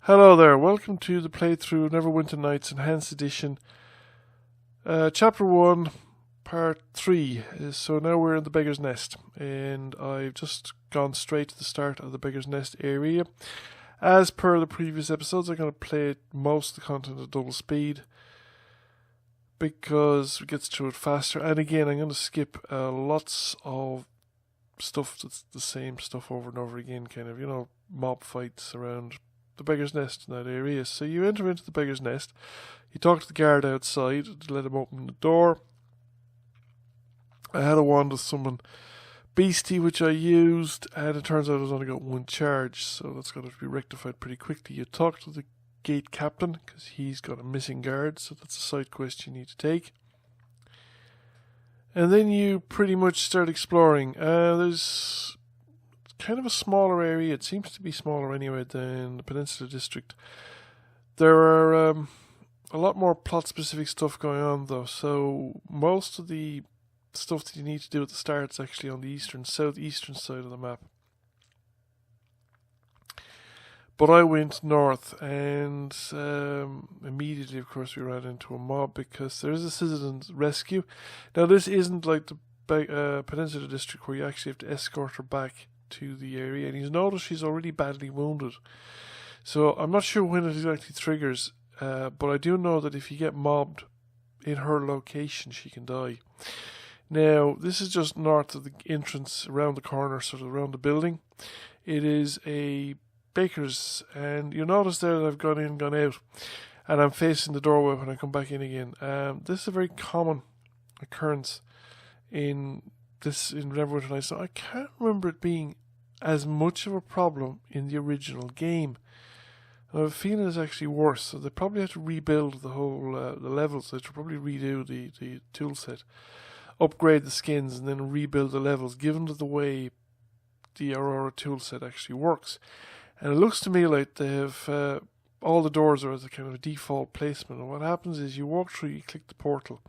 Hello there, welcome to the playthrough of Neverwinter Nights Enhanced Edition, Chapter 1, Part 3. So now we're in the Beggar's Nest, and I've just gone straight to the start of the Beggar's Nest area. As per the previous episodes, I'm going to play most of the content at double speed, because it gets through it faster. And again, I'm going to skip lots of stuff that's the same stuff over and over again, kind of, mob fights around the Beggar's Nest in that area. So you enter into the Beggar's Nest, you talk to the guard outside to let him open the door. I had a wand with someone beastie which I used, and it turns out I've only got one charge, so that's got to be rectified pretty quickly. You talk to the gate captain because he's got a missing guard, so that's a side quest you need to take. And then you pretty much start exploring. There's kind of a smaller area. It seems to be smaller anyway than the Peninsula District. There are a lot more plot-specific stuff going on, though. So most of the stuff that you need to do at the start is actually on the southeastern side of the map. But I went north, and immediately, of course, we ran into a mob because there is a citizen rescue. Now, this isn't like the Peninsula District where you actually have to escort her back to the area, and he's noticed she's already badly wounded. So I'm not sure when it exactly triggers, but I do know that if you get mobbed in her location, she can die. Now, this is just north of the entrance, around the corner, sort of around the building. It is a Beggars, and you'll notice there that I've gone in, gone out, and I'm facing the doorway when I come back in again. This is a very common occurrence in Neverwinter Nights. So I can't remember it being as much of a problem in the original game. And I have a feeling it's actually worse. So they probably had to rebuild the whole the levels. They should probably redo the tool set, upgrade the skins, and then rebuild the levels, given the way the Aurora tool set actually works. And it looks to me like they have all the doors are as a kind of a default placement. And what happens is you walk through, you click the portal,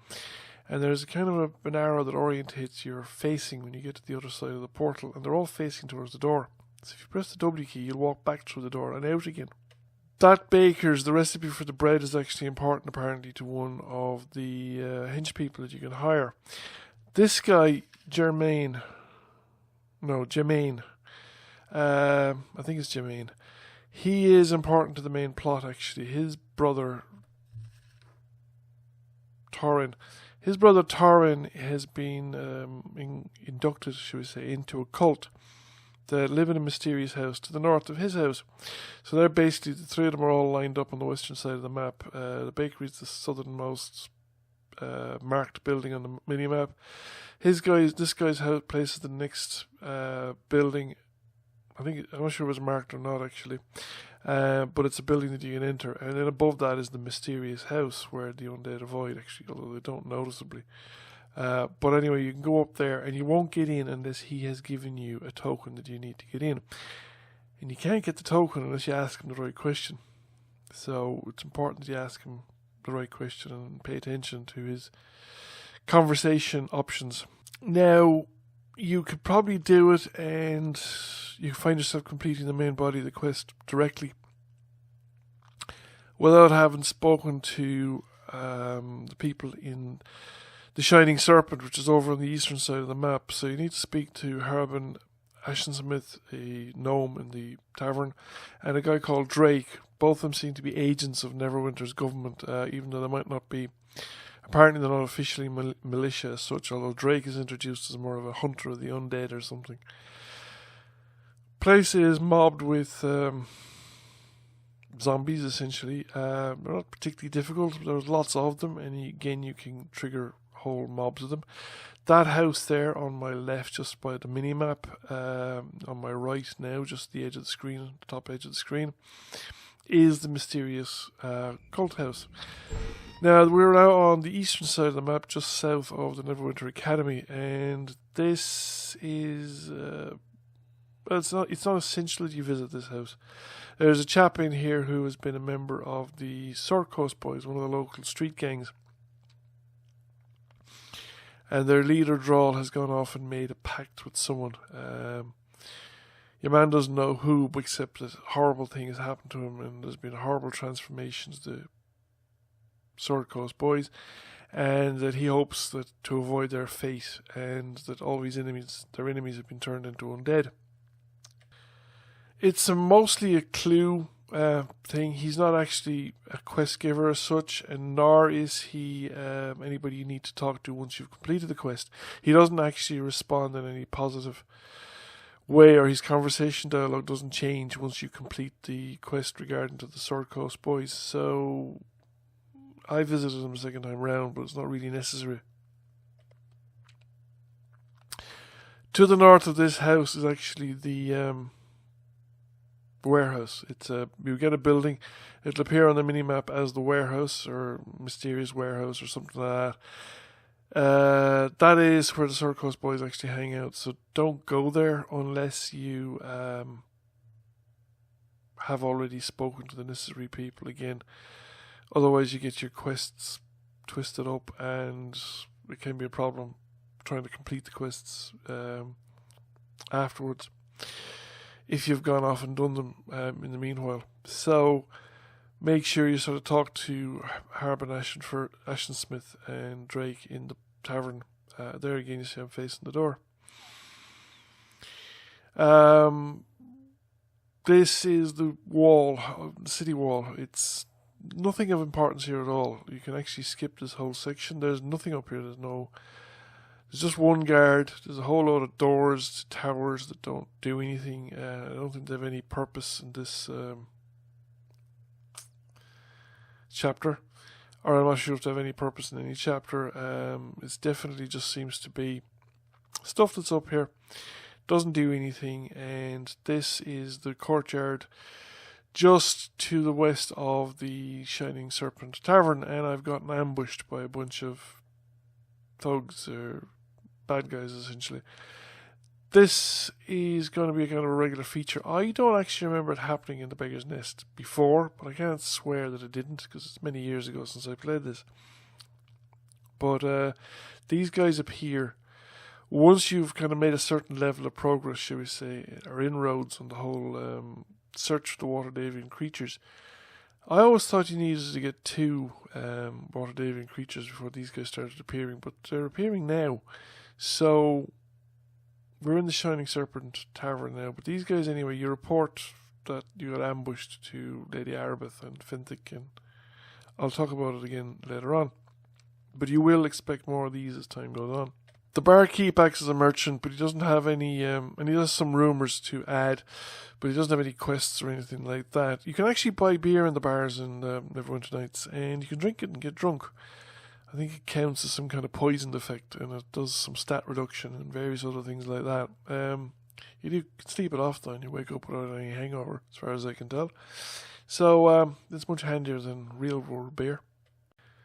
and there's a kind of an arrow that orientates your facing when you get to the other side of the portal, and they're all facing towards the door. So if you press the W key, you'll walk back through the door and out again. That baker's, the recipe for the bread, is actually important apparently to one of the hench people that you can hire. This guy, Jermaine, I think it's Jermaine. He is important to the main plot, actually. His brother Torrin has been inducted, should we say, into a cult that live in a mysterious house to the north of his house. So they're basically, the three of them are all lined up on the western side of the map. The bakery is the southernmost marked building on the mini-map. This guy's house place is the next building. I'm not sure it was marked or not, actually. But it's a building that you can enter. And then above that is the mysterious house where the undead avoid, actually, although they don't noticeably. But anyway, you can go up there, and you won't get in unless he has given you a token that you need to get in. And you can't get the token unless you ask him the right question. So it's important that you ask him the right question and pay attention to his conversation options. Now, you could probably do it, and you find yourself completing the main body of the quest directly without having spoken to the people in the Shining Serpent, which is over on the eastern side of the map. So you need to speak to Harbin Ashensmith, a gnome in the tavern, and a guy called Drake. Both of them seem to be agents of Neverwinter's government, even though they might not be. Apparently they're not officially militia as such, although Drake is introduced as more of a hunter of the undead or something. Place is mobbed with zombies, essentially. They're not particularly difficult, but there's lots of them, and again you can trigger whole mobs of them. That house there on my left, just by the mini-map, on my right now, just the edge of the screen, the top edge of the screen, is the mysterious cult house. Now, we're now on the eastern side of the map, just south of the Neverwinter Academy, and this is... it's not essential that you visit this house. There's a chap in here who has been a member of the Sword Coast Boys, one of the local street gangs. And their leader, Drawl, has gone off and made a pact with someone. Your man doesn't know who, except that horrible thing has happened to him, and there's been horrible transformations. The Sword Coast boys, and that he hopes that to avoid their fate, and that all his enemies, their enemies, have been turned into undead. It's mostly a clue thing. He's not actually a quest giver as such, and nor is he anybody you need to talk to once you've completed the quest. He doesn't actually respond in any positive way, or his conversation dialogue doesn't change once you complete the quest regarding to the Sword Coast boys. So I visited him a second time round, but it's not really necessary. To the north of this house is actually the warehouse. It's you get a building, it'll appear on the minimap as the warehouse or mysterious warehouse or something like that. That is where the Sword Coast boys actually hang out, so don't go there unless you have already spoken to the necessary people again. Otherwise you get your quests twisted up, and it can be a problem trying to complete the quests afterwards, if you've gone off and done them in the meanwhile. So make sure you sort of talk to Harbin Ashensmith and Drake in the tavern. There again, you see I'm facing the door. This is the wall, the city wall. It's nothing of importance here at all. You can actually skip this whole section. There's nothing up here. There's just one guard. There's a whole lot of doors, towers that don't do anything. I don't think they have any purpose in this chapter, or I'm not sure if they have any purpose in any chapter. It definitely just seems to be stuff that's up here, doesn't do anything. And this is the courtyard just to the west of the Shining Serpent Tavern, and I've gotten ambushed by a bunch of thugs or bad guys essentially. This is going to be a kind of a regular feature. I don't actually remember it happening in the Beggar's Nest before, but I can't swear that it didn't, because it's many years ago since I played this. But these guys appear once you've kind of made a certain level of progress, shall we say, or inroads on the whole search for the Waterdavian creatures. I always thought you needed to get 2 Waterdavian creatures before these guys started appearing, but they're appearing now. So we're in the Shining Serpent Tavern now, but these guys anyway, you report that you got ambushed to Lady Arbeth and Finthic, and I'll talk about it again later on. But you will expect more of these as time goes on. The barkeep acts as a merchant, but he doesn't have any, and he has some rumours to add, but he doesn't have any quests or anything like that. You can actually buy beer in the bars in Neverwinter Nights, and you can drink it and get drunk. I think it counts as some kind of poisoned effect, and it does some stat reduction and various other things like that. You can sleep it off though, and you wake up without any hangover, as far as I can tell. So it's much handier than real world beer.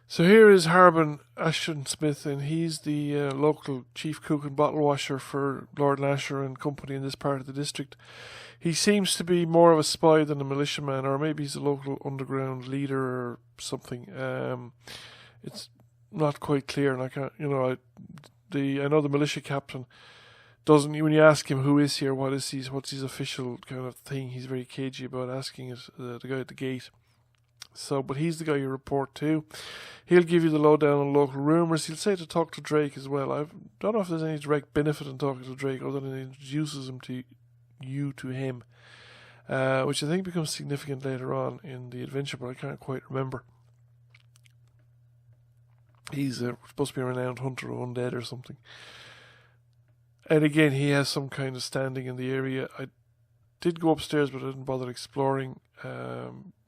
So here is Harbin Ashensmith, and he's the local chief cook and bottle washer for Lord Lasher and company in this part of the district. He seems to be more of a spy than a militiaman, or maybe he's a local underground leader or something. It's not quite clear, and I can't, I know the militia captain doesn't. When you ask him who is here, what's his official kind of thing, he's very cagey about asking it. The guy at the gate. So, but he's the guy you report to. He'll give you the lowdown on local rumours. He'll say to talk to Drake as well. I don't know if there's any direct benefit in talking to Drake other than it introduces him to him, which I think becomes significant later on in the adventure, but I can't quite remember. He's supposed to be a renowned hunter of undead or something. And again, he has some kind of standing in the area. I did go upstairs, but I didn't bother exploring.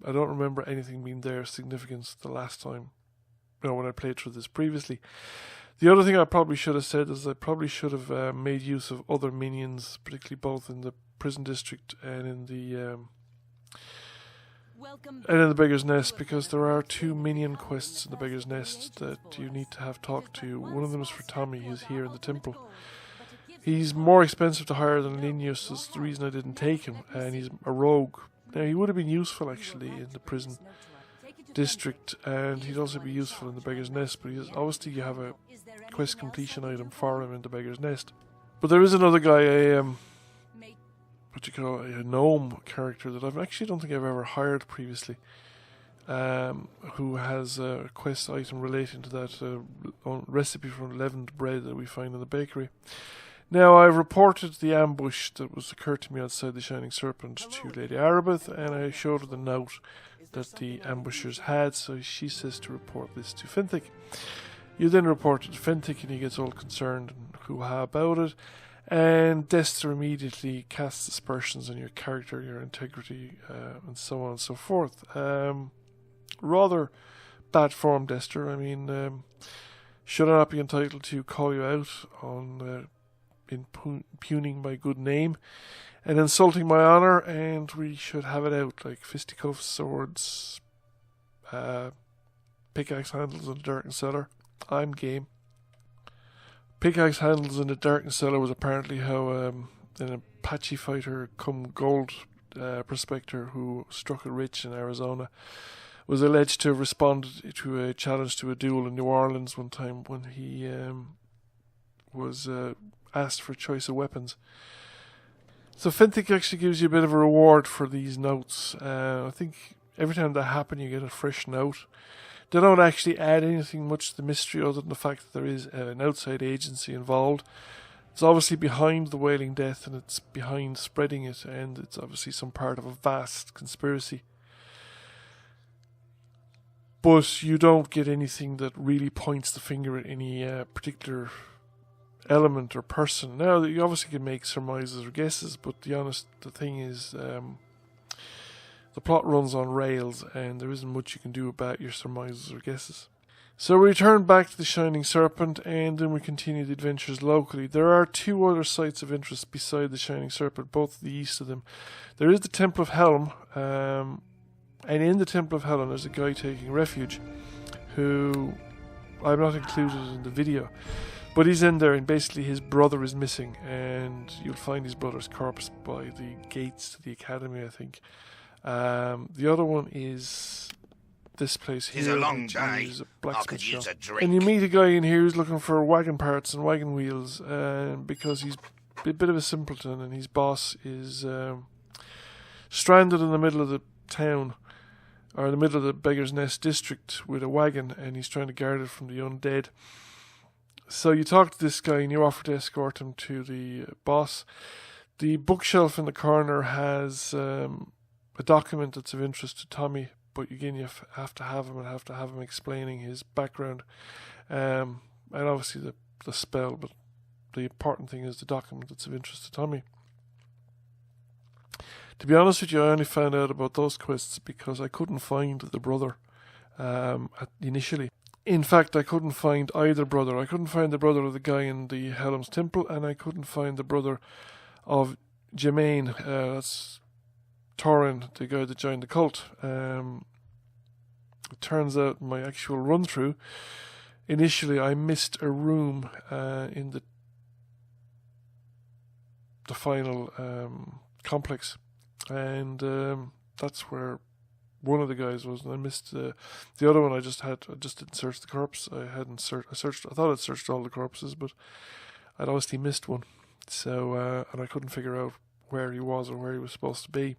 I don't remember anything being there of significance the last time, when I played through this previously. The other thing I probably should have said is I probably should have made use of other minions, particularly both in the prison district and in the Beggar's Nest, because there are 2 minion quests in the Beggar's Nest that you need to have talked to. One of them is for Tommy, who's here in the temple. He's more expensive to hire than Linus, is the reason I didn't take him, and he's a rogue. Now, he would have been useful, actually, in the prison district, and he'd also be useful in the Beggar's Nest, but obviously you have a quest completion item for him in the Beggar's Nest. But there is another guy, a a gnome character that I actually don't think I've ever hired previously, who has a quest item relating to that recipe for leavened bread that we find in the bakery. Now, I've reported the ambush that was occurred to me outside the Shining Serpent to Lady Arabeth, and I showed her the note that the ambushers had, so she says to report this to Finthik. You then report it to Finthik, and he gets all concerned and hoo-ha about it, and Dester immediately casts aspersions on your character, your integrity, and so on and so forth. Rather bad form, Dester. I mean, should I not be entitled to call you out on impugning my good name and insulting my honour, and we should have it out like fisticuffs, swords, pickaxe handles in the darkened cellar. I'm game. Pickaxe handles in the darkened cellar was apparently how an Apache fighter come gold prospector who struck it rich in Arizona was alleged to have responded to a challenge to a duel in New Orleans one time when he was asked for a choice of weapons. So Finthik actually gives you a bit of a reward for these notes. I think every time that happens you get a fresh note. They don't actually add anything much to the mystery other than the fact that there is an outside agency involved. It's obviously behind the Wailing Death, and it's behind spreading it, and it's obviously some part of a vast conspiracy. But you don't get anything that really points the finger at any particular element or person. Now, you obviously can make surmises or guesses, but the thing is, the plot runs on rails, and there isn't much you can do about your surmises or guesses. So we return back to the Shining Serpent, and then we continue the adventures locally. There are two other sites of interest beside the Shining Serpent, both to the east of them. There is the Temple of Helm, and in the Temple of Helm there's a guy taking refuge, who I'm not included in the video. But he's in there, and basically his brother is missing, and you'll find his brother's corpse by the gates to the academy, I think. The other one is this place here. It's a long day. A blacksmith I could use shop. a drink. And you meet a guy in here who's looking for wagon parts and wagon wheels, because he's a bit of a simpleton, and his boss is stranded in the middle of the town, or in the middle of the Beggar's Nest district with a wagon, and he's trying to guard it from the undead. So you talk to this guy and you offer to escort him to the boss. The bookshelf in the corner has a document that's of interest to Tommy, but again you have to have him explaining his background, and obviously the spell, but the important thing is the document that's of interest to Tommy. To be honest with you, I only found out about those quests because I couldn't find the brother initially. In fact, I couldn't find either brother. I couldn't find the brother of the guy in the Helm's Temple, and I couldn't find the brother of Jermaine. That's Torin, the guy that joined the cult. It turns out in my actual run-through, initially I missed a room in the final complex, and that's where one of the guys was, and I missed the other one. I just didn't search the corpse. I thought I'd searched all the corpses, but I'd obviously missed one. So and I couldn't figure out where he was or where he was supposed to be.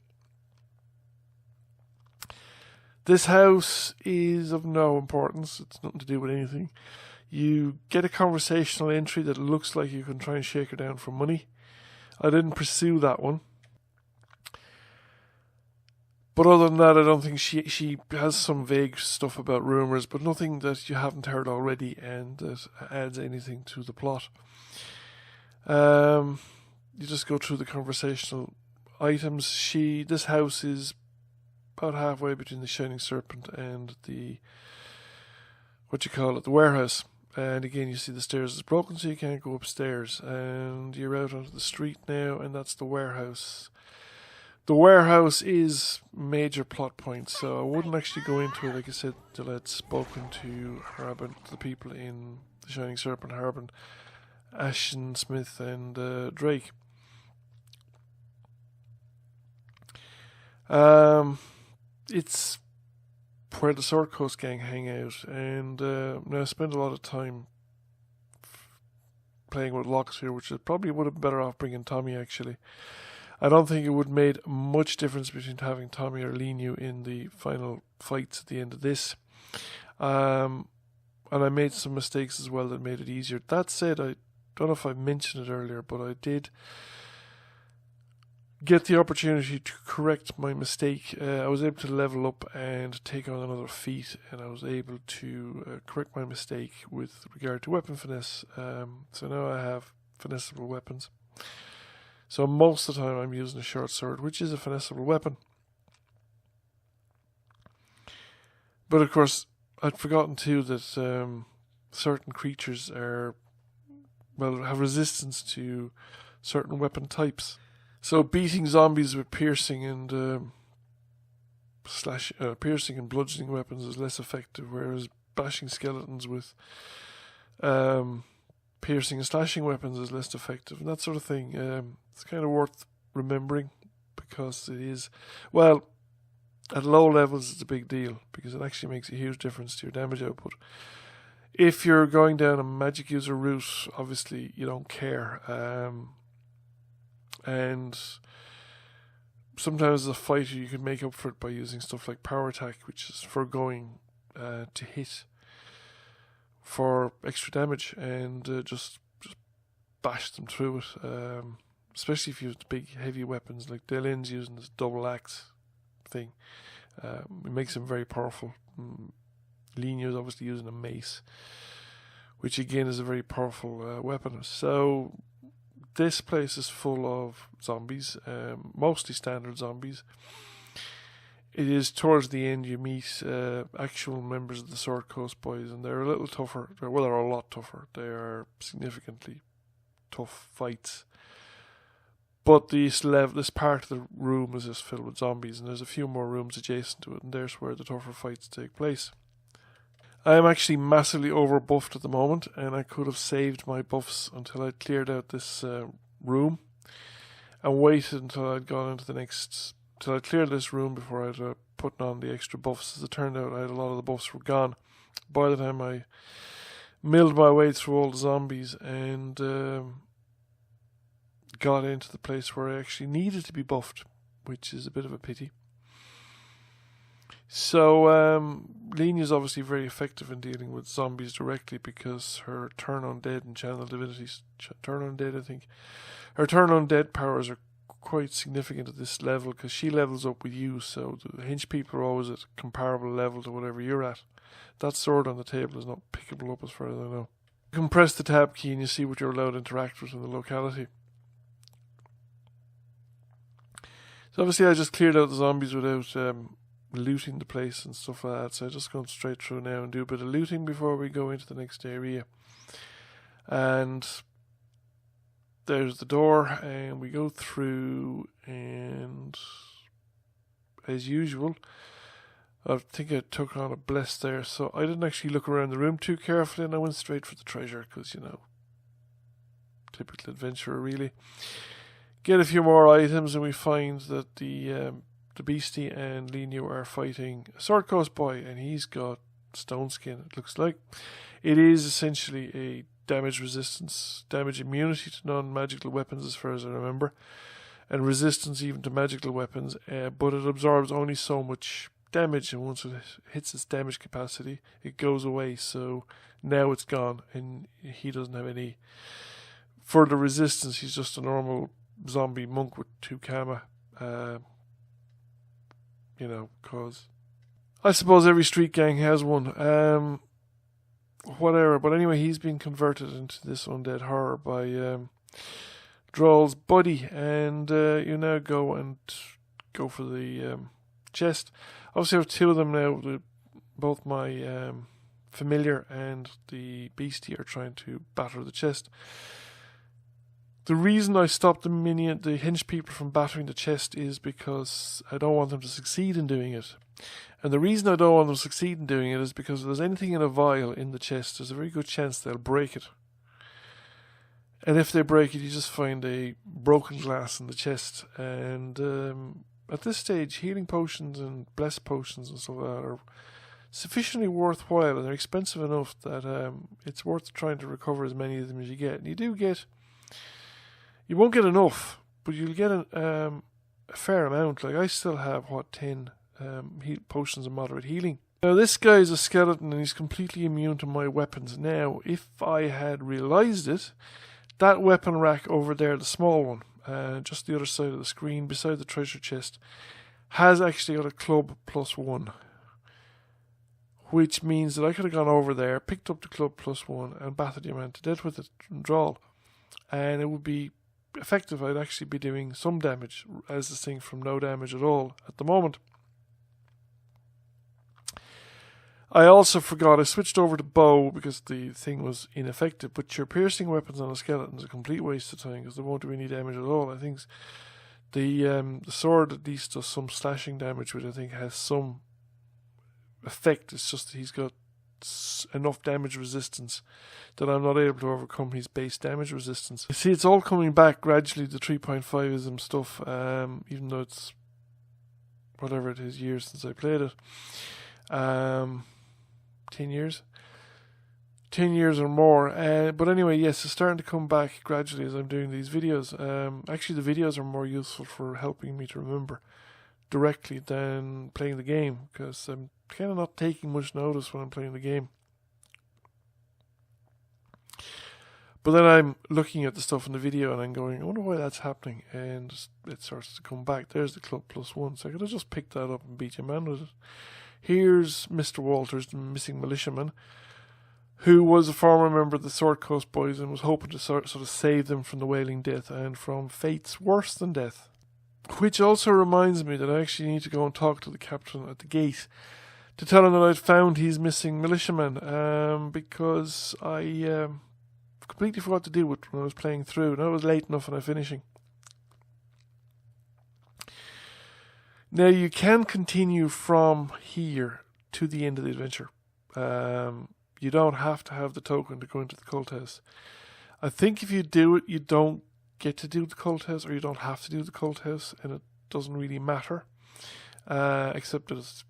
This house is of no importance. It's nothing to do with anything. You get a conversational entry that looks like you can try and shake her down for money. I didn't pursue that one. But other than that, I don't think she has some vague stuff about rumours, but nothing that you haven't heard already and that adds anything to the plot. You just go through the conversational items. This house is about halfway between the Shining Serpent and the warehouse. And again, you see the stairs is broken, so you can't go upstairs. And you're out onto the street now, and that's the warehouse. The warehouse is major plot point, so I wouldn't actually go into it, like I said, till I'd spoken to Harbin, the people in the Shining Serpent, Harbin, Ashton, Smith, and Drake. It's where the Sword Coast gang hang out, and now I spend a lot of time playing with locks here, which I probably would have been better off bringing Tommy, actually. I don't think it would have made much difference between having Tommy or Linu in the final fights at the end of this. And I made some mistakes as well that made it easier. That said, I don't know if I mentioned it earlier, but I did get the opportunity to correct my mistake. I was able to level up and take on another feat, and I was able to correct my mistake with regard to weapon finesse. So now I have finessable weapons. So most of the time I'm using a short sword, which is a finessable weapon. But of course, I'd forgotten too that certain creatures have resistance to certain weapon types. So beating zombies with piercing and piercing and bludgeoning weapons is less effective, whereas bashing skeletons with piercing and slashing weapons is less effective, and that sort of thing. It's kind of worth remembering, because it is, well, at low levels it's a big deal, because it actually makes a huge difference to your damage output. If you're going down a magic user route, obviously you don't care. And sometimes as a fighter you can make up for it by using stuff like power attack, which is foregoing to hit for extra damage, and just bash them through it. Especially if you use big heavy weapons like Dylan's using this double axe thing. It makes him very powerful. Linu is obviously using a mace, which again is a very powerful weapon. So this place is full of zombies, mostly standard zombies. It is towards the end you meet actual members of the Sword Coast Boys, and they're a little tougher. Well, they're a lot tougher. They are significantly tough fights. But this part of the room is just filled with zombies, and there's a few more rooms adjacent to it, and there's where the tougher fights take place. I am actually massively over buffed at the moment, and I could have saved my buffs until I'd cleared out this room and waited until I'd gone into the next, till I'd cleared this room before I'd put on the extra buffs. As it turned out, a lot of the buffs were gone by the time I milled my way through all the zombies and got into the place where I actually needed to be buffed, which is a bit of a pity. So, Lenia is obviously very effective in dealing with zombies directly, because her turn undead and channel divinities, turn undead, I think, her turn undead powers are quite significant at this level, because she levels up with you, so the hench people are always at a comparable level to whatever you're at. That sword on the table is not pickable up as far as I know. You can press the tab key and you see what you're allowed to interact with in the locality. So obviously I just cleared out the zombies without looting the place and stuff like that, so I'm just going straight through now and do a bit of looting before we go into the next area. And there's the door, and we go through, and as usual, I think I took on a bless there, so I didn't actually look around the room too carefully, and I went straight for the treasure, because, you know, typical adventurer really. Get a few more items, and we find that the Beastie and Leniu are fighting a Sword Coast boy, and he's got stone skin, it looks like. It is essentially a damage resistance, damage immunity to non-magical weapons as far as I remember, and resistance even to magical weapons, but it absorbs only so much damage, and once it hits its damage capacity, it goes away, so now it's gone, and he doesn't have any further resistance. He's just a normal zombie monk with 2 kama, you know, cause I suppose every street gang has one, whatever, but anyway, he's been converted into this undead horror by Droll's buddy, and you now go for the chest. Obviously I have 2 of them now, both my familiar and the beastie are trying to batter the chest. The reason I stopped the hench people from battering the chest is because I don't want them to succeed in doing it. And the reason I don't want them to succeed in doing it is because if there's anything in a vial in the chest, there's a very good chance they'll break it. And if they break it, you just find a broken glass in the chest. And at this stage, healing potions and bless potions and stuff like that are sufficiently worthwhile, and they're expensive enough that it's worth trying to recover as many of them as you get. And you won't get enough, but you'll get a fair amount. Like I still have 10 potions of moderate healing. Now this guy is a skeleton and he's completely immune to my weapons. Now if I had realised it, that weapon rack over there, the small one, just the other side of the screen beside the treasure chest, has actually got a club +1, which means that I could have gone over there, picked up the club +1 and battered your man to death with it from draw, and it would be effective. I'd actually be doing some damage as distinct from no damage at all at the moment. I also forgot, I switched over to bow because the thing was ineffective, but your piercing weapons on a skeleton is a complete waste of time because there won't do any damage at all. I think the sword at least does some slashing damage, which I think has some effect. It's just that he's got enough damage resistance that I'm not able to overcome his base damage resistance. You see, it's all coming back gradually, the 3.5ism stuff, even though it's whatever it is, years since I played it. 10 years? 10 years or more. But anyway, yes, it's starting to come back gradually as I'm doing these videos. Actually, the videos are more useful for helping me to remember directly than playing the game, because I'm kind of not taking much notice when I'm playing the game. But then I'm looking at the stuff in the video and I'm going, I wonder why that's happening, and it starts to come back. There's the club +1, so I could have just picked that up and beat your man with it. Here's Mr. Walters, the missing militiaman, who was a former member of the Sword Coast Boys and was hoping to sort of save them from the Wailing Death and from fates worse than death. Which also reminds me that I actually need to go and talk to the captain at the gate to tell him that I'd found his missing militiaman, because I completely forgot to do it when I was playing through. Now it was late enough when I was finishing. Now you can continue from here to the end of the adventure. You don't have to have the token to go into the cult house. I think if you do it, you don't get to do the cult house, or you don't have to do the cult house, and it doesn't really matter. Except that it's,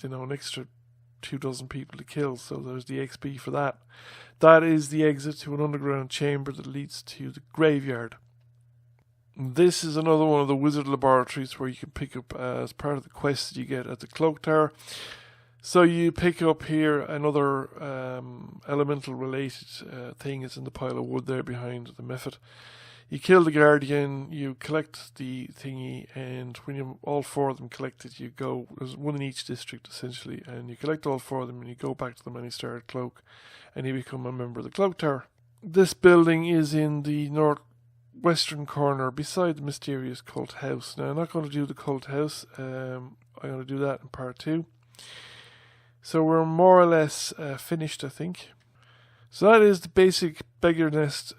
an extra 24 people to kill, so there's the XP for that. That is the exit to an underground chamber that leads to the graveyard. This is another one of the wizard laboratories where you can pick up as part of the quest that you get at the cloak tower. So you pick up here another elemental related thing. It's in the pile of wood there behind the method. You kill the guardian, you collect the thingy, and when you all 4 of them collected, you go, there's one in each district essentially, and you collect all 4 of them and you go back to the many-starred cloak and you become a member of the cloak tower. This building is in the northwestern corner beside the mysterious cult house. Now I'm not going to do the cult house, I'm going to do that in part 2. So we're more or less finished, I think. So that is the basic beggar nest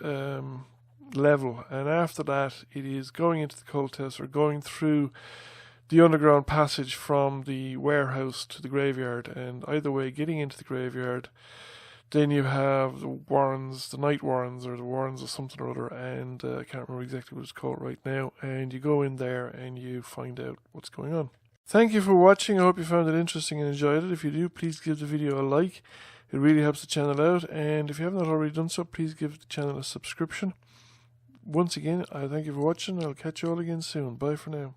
level, and after that it is going into the cult house or going through the underground passage from the warehouse to the graveyard, and either way getting into the graveyard, then you have the warrens, the night warrens, or the warrens of something or other, and I can't remember exactly what it's called right now, and you go in there and you find out what's going on. Thank you for watching. I hope you found it interesting and enjoyed it. If you do, please give the video a like. It really helps the channel out, and if you haven't already done so, please give the channel a subscription. Once again, I thank you for watching. I'll catch you all again soon. Bye for now.